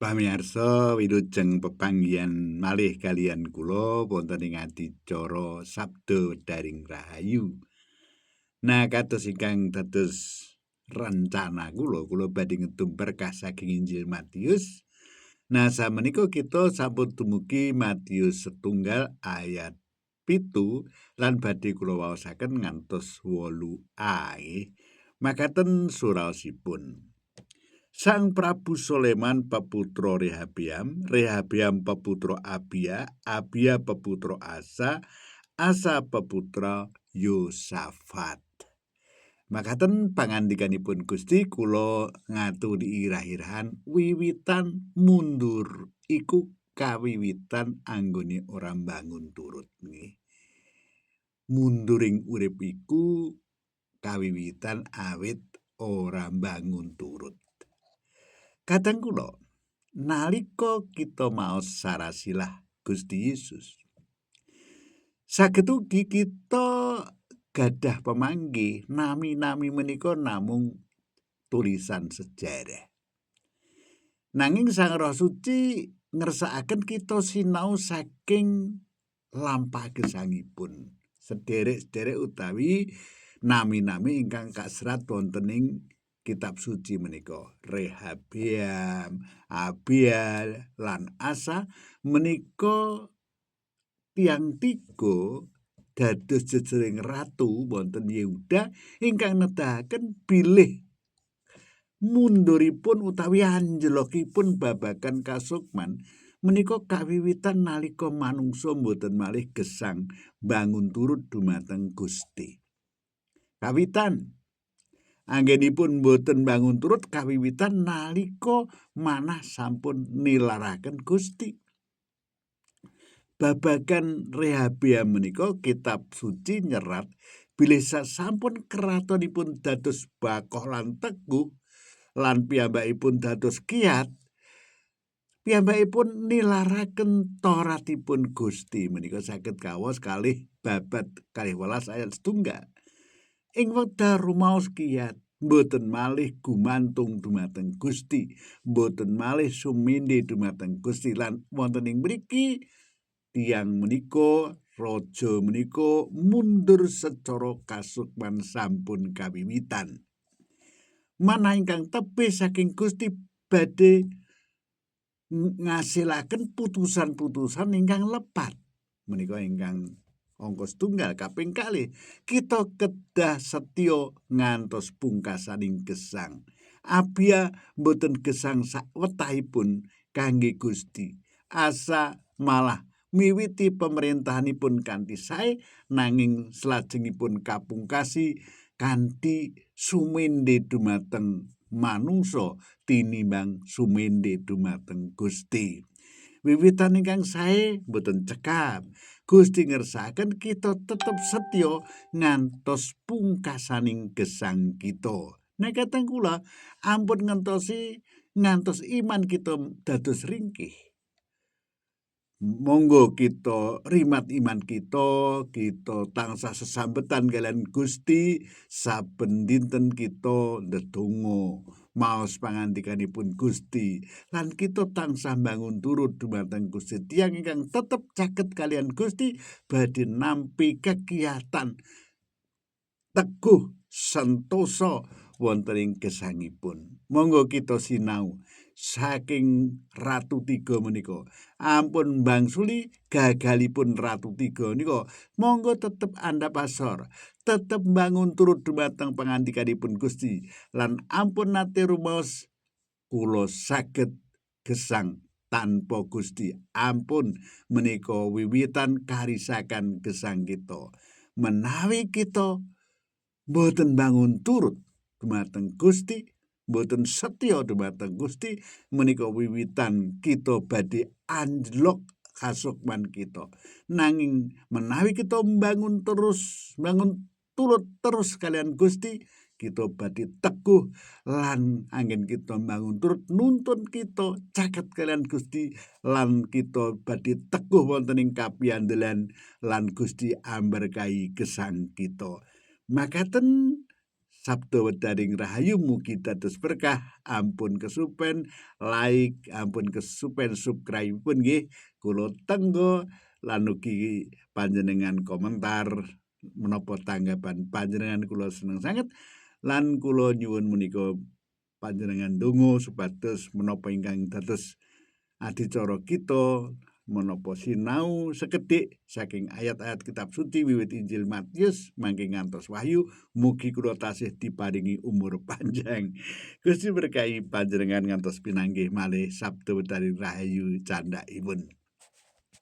Pamirsa wilujeng pepanggihan malih kaliyan kula wonten ing adicara Sabda Daring Rahayu. Nah, kados ingkang dados rencana kula badhe ngedumper saking Injil Matius. Nah, samenika kita sampun dumugi Matius 1 ayat 7 lan badhe kula waosaken ngantos 8a nggih. Makaten suraosipun. Sang Prabu Soleman peputra Rehabiam, Rehabiam peputra Abia, Abia peputra Asa, Asa peputra Yosafat. Makaten pangandikanipun Gusti kula ngaturi irah-irahan wiwitan mundur iku kawiwitan anggone ora mbangun turut nggih. Munduring urip iku kawiwitan awit ora mbangun turut. Kadang kula nalika kita maos sarasilah Gusti Yesus saged ugi kita gadah pamanggih nami-nami menika namung tulisan sejarah. Nanging Sang Roh Suci ngersakaken kita sinau saking lampah gesangipun sederek-sederek utawi nami-nami ingkang kaserat wonten ing kitab suci menika. Rehabiam, Abia lan Asa menika tiyang tiga dados jejering ratu wonten Yehuda ingkang nedahaken bilih munduripun utawi anjlokipun babagan kasukman menika kawiwitan nalika manungsa boten malih gesang bangun turut dumateng Gusti. Kawitan anggenipun boten bangun turut kawiwitan nalika manah sampun nilaraken Gusti. Babagan Rehabiam menika kitab suci nyerat bilih sasampun keratonipun dados bakoh lan teguh lan piyambakipun dados kiyat, piyambakipun nilaraken Toratipun Gusti menika saged kawas kalih babad 12 ayat 1. Ing wekdal rumaos kiyat boten malih gumantung dumateng Gusti, boten malih sumindhe dumateng Gusti lan wonten ing mriki tiyang menika raja menika mundur secara kasukman sampun kawiwitan. Manah ingkang tebih saking Gusti badhe ngasilaken putusan-putusan ingkang lepat. Menika ingkang angka 1 kaping kalih kita kedah setya ngantos pungkasaning gesang. Abia boten gesang sawetahipun kangge Gusti. Asa malah miwiti pemerintahanipun kanthi sae nanging salajengipun kapungkasi kanthi sumindhe dumateng manungsa tinimbang sumindhe dumateng Gusti. Wiwitan ingkang sae boten cekap. Gusti ngersakaken kita tetep setya ngantos pungkasaning gesang kita. Nek kateng kula ampun ngantos iman kita dados ringkih. Monggo kita rimat iman kita tansah sesambetan kalian Gusti saben dinten kita ndedonga maos pangandikanipun Gusti lan kita tansah bangun turut dumateng Gusti. Tiyang ingkang tetep caket kalian Gusti badhe nampi kegiatan teguh sentosa wonten ing gesangipun. Monggo kita sinau saking Ratu Tiga menika. Ampun bangsuli gagalipun Ratu Tiga nika. Monggo tetep andhap asor, tetep bangun turut dumateng pangandikanipun Gusti lan ampun nate rumaos kula saged gesang tanpa Gusti. Ampun menika wiwitan karisakan gesang kita. Menawi kita boten bangun turut dumateng Gusti, boten setya dumateng Gusti, menika wiwitan kita badhe anjlok kasukman kita. Nanging menawi kita bangun turut terus kalian Gusti, kita badhe teguh lan anggen kita bangun turut nuntun kita caket kalian Gusti lan kita badhe teguh wonten ing kapiandelan lan Gusti amberkahi gesang kita. Makaten Sabda Wedaring Rahayu mugi dados berkah. Ampun kesupen like, ampun kesupen subscribe pun nggih kula tenggo lan ugi panjenengan komentar menapa tanggapan panjenengan kula seneng sanget lan kula nyuwun menika panjenengan donga supados menapa ingkang dados adicara kita menapa sinau sekedhik saking ayat-ayat kitab suci wiwit Injil Matius mangke ngantos Wahyu mugi kula tasih diparingi umur panjang. Gusti berkahi panjenengan ngantos pinanggih malih Sabda Wedaring Rahayu candhaipun.